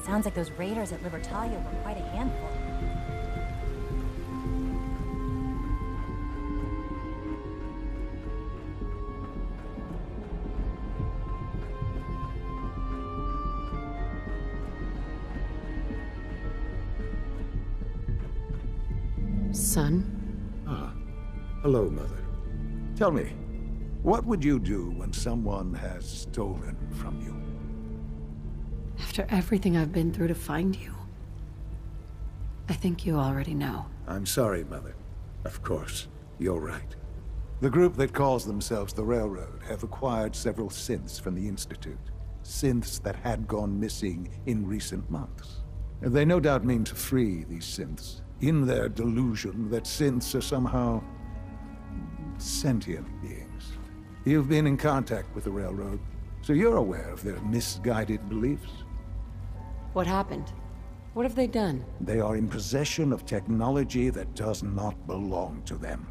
Sounds like those raiders at Libertalia were quite a handful. Son? Ah, hello, Mother. Tell me, what would you do when someone has stolen from you? After everything I've been through to find you, I think you already know. I'm sorry, Mother. Of course, you're right. The group that calls themselves the Railroad have acquired several synths from the Institute. Synths that had gone missing in recent months. And they no doubt mean to free these synths, in their delusion that synths are somehow sentient beings. You've been in contact with the Railroad, so you're aware of their misguided beliefs. What happened? What have they done? They are in possession of technology that does not belong to them.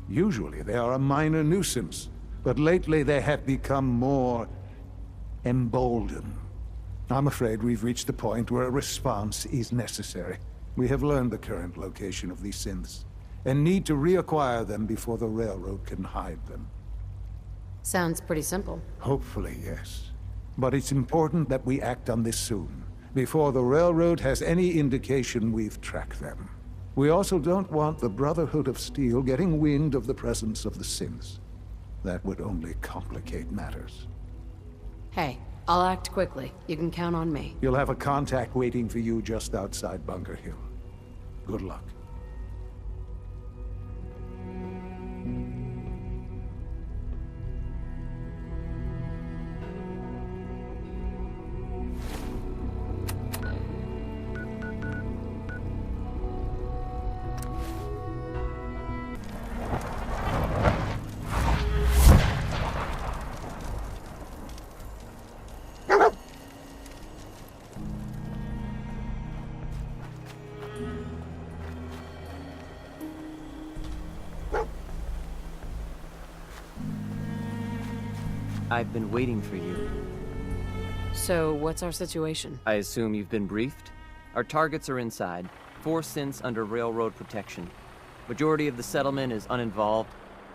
Usually they are a minor nuisance, but lately they have become more emboldened. I'm afraid we've reached the point where a response is necessary. We have learned the current location of these synths, and need to reacquire them before the Railroad can hide them. Sounds pretty simple. Hopefully, yes. But it's important that we act on this soon, before the Railroad has any indication we've tracked them. We also don't want the Brotherhood of Steel getting wind of the presence of the synths. That would only complicate matters. Hey, I'll act quickly. You can count on me. You'll have a contact waiting for you just outside Bunker Hill. Good luck. I've been waiting for you. So, what's our situation? I assume you've been briefed? Our targets are inside. 4 synths under railroad protection. Majority of the settlement is uninvolved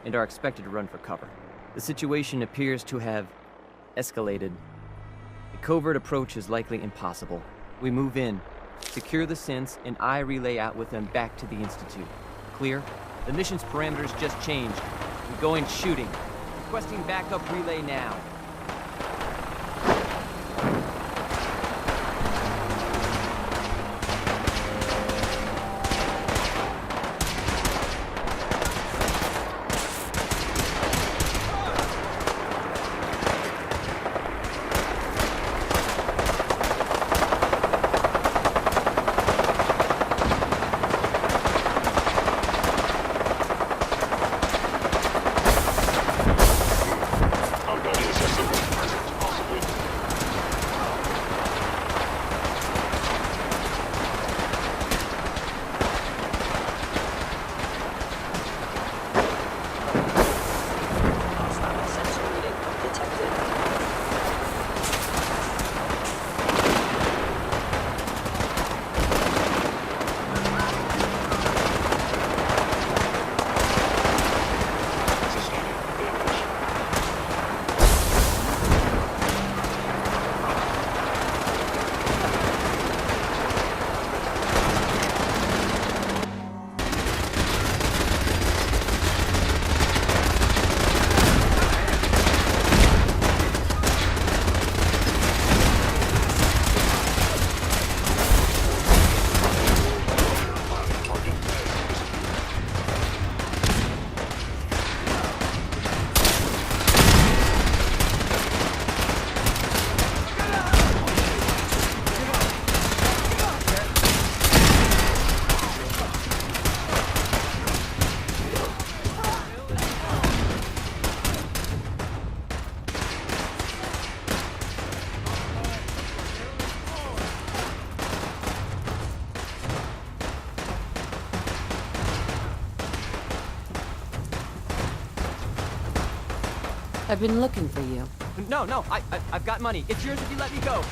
and are expected to run for cover. The situation appears to have escalated. A covert approach is likely impossible. We move in, secure the synths, and I relay out with them back to the Institute. Clear? The mission's parameters just changed. I'm going shooting. Requesting backup relay now. I've been looking for you. No, I've got money. It's yours if you let me go.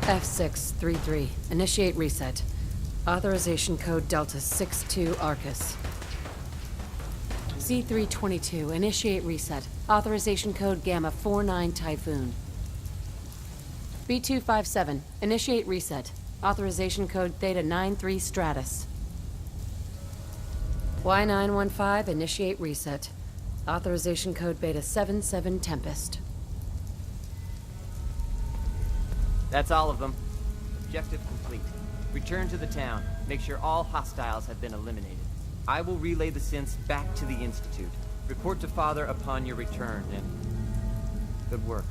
F633. Initiate reset. Authorization code Delta 62 Arcus. C322. Initiate reset. Authorization code Gamma 49 Typhoon. B257. Initiate reset. Authorization code Theta 93 Stratus. Y915. Initiate reset. Authorization code Beta 77 Tempest. That's all of them. Objective complete. Return to the town. Make sure all hostiles have been eliminated. I will relay the synths back to the Institute. Report to Father upon your return, and good work.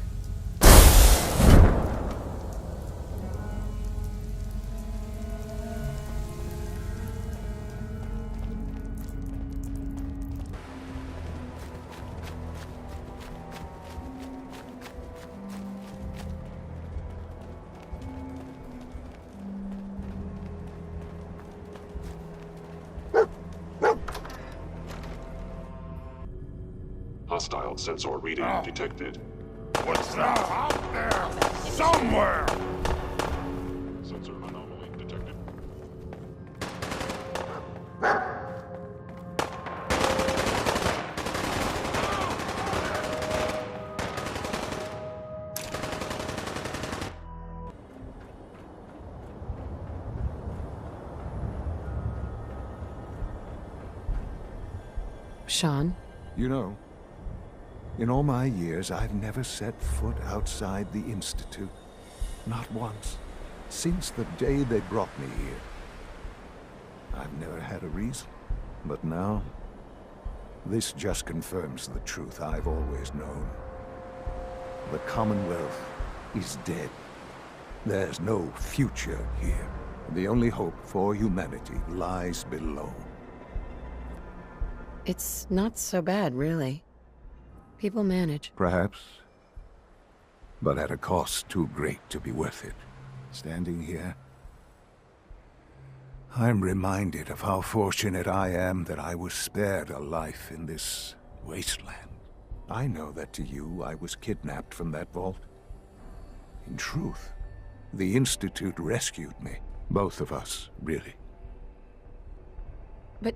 Hostile sensor reading detected. What's that out there? Somewhere! Sensor anomaly detected. Sean? You know, in all my years, I've never set foot outside the Institute. Not once. Since the day they brought me here. I've never had a reason. But now, this just confirms the truth I've always known. The Commonwealth is dead. There's no future here. The only hope for humanity lies below. It's not so bad, really. People manage. Perhaps. But at a cost too great to be worth it. Standing here, I'm reminded of how fortunate I am that I was spared a life in this wasteland. I know that to you, I was kidnapped from that vault. In truth, the Institute rescued me. Both of us, really. But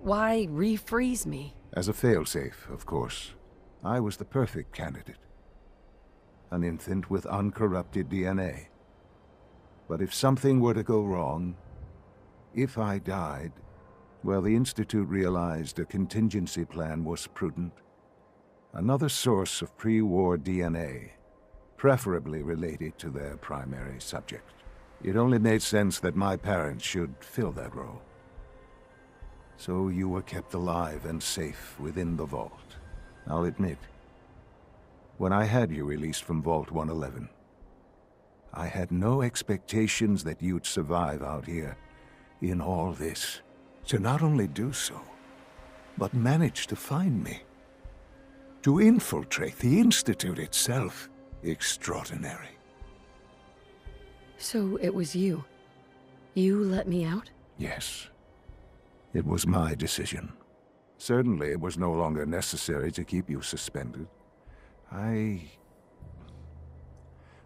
why refreeze me? As a failsafe, of course. I was the perfect candidate. An infant with uncorrupted DNA. But if something were to go wrong, if I died, well, the Institute realized a contingency plan was prudent. Another source of pre-war DNA, preferably related to their primary subject. It only made sense that my parents should fill that role. So you were kept alive and safe within the vault. I'll admit, when I had you released from Vault 111, I had no expectations that you'd survive out here in all this. To not only do so, but manage to find me. To infiltrate the Institute itself. Extraordinary. So it was you. You let me out? Yes. It was my decision. Certainly it was no longer necessary to keep you suspended.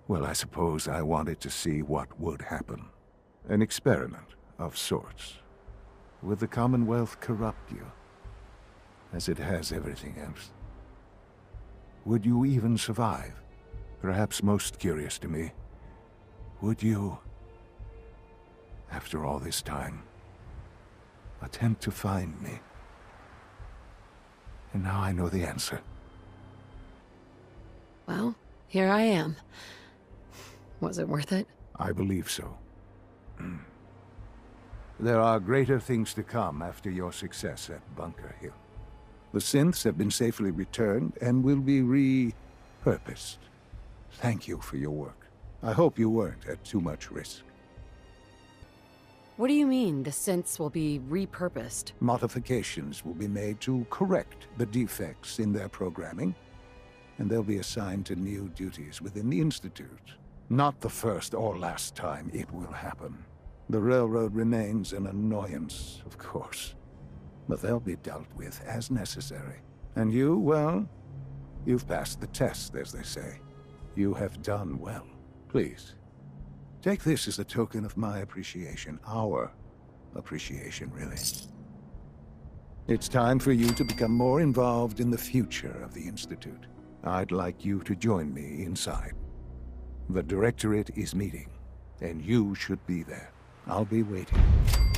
Well, I suppose I wanted to see what would happen. An experiment of sorts. Would the Commonwealth corrupt you? As it has everything else? Would you even survive? Perhaps most curious to me, would you, after all this time, attempt to find me? And now I know the answer. Well, here I am. Was it worth it? I believe so. There are greater things to come after your success at Bunker Hill. The synths have been safely returned and will be repurposed. Thank you for your work. I hope you weren't at too much risk. What do you mean, the synths will be repurposed? Modifications will be made to correct the defects in their programming, and they'll be assigned to new duties within the Institute. Not the first or last time it will happen. The railroad remains an annoyance, of course, but they'll be dealt with as necessary. And you, well, you've passed the test, as they say. You have done well. Please, Take this as a token of my appreciation. Our appreciation, really. It's time for you to become more involved in the future of the Institute. I'd like you to join me inside. The Directorate is meeting, and you should be there. I'll be waiting.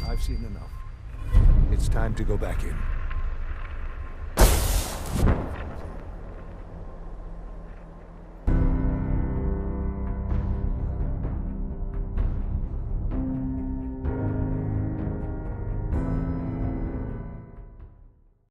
I've seen enough. It's time to go back in.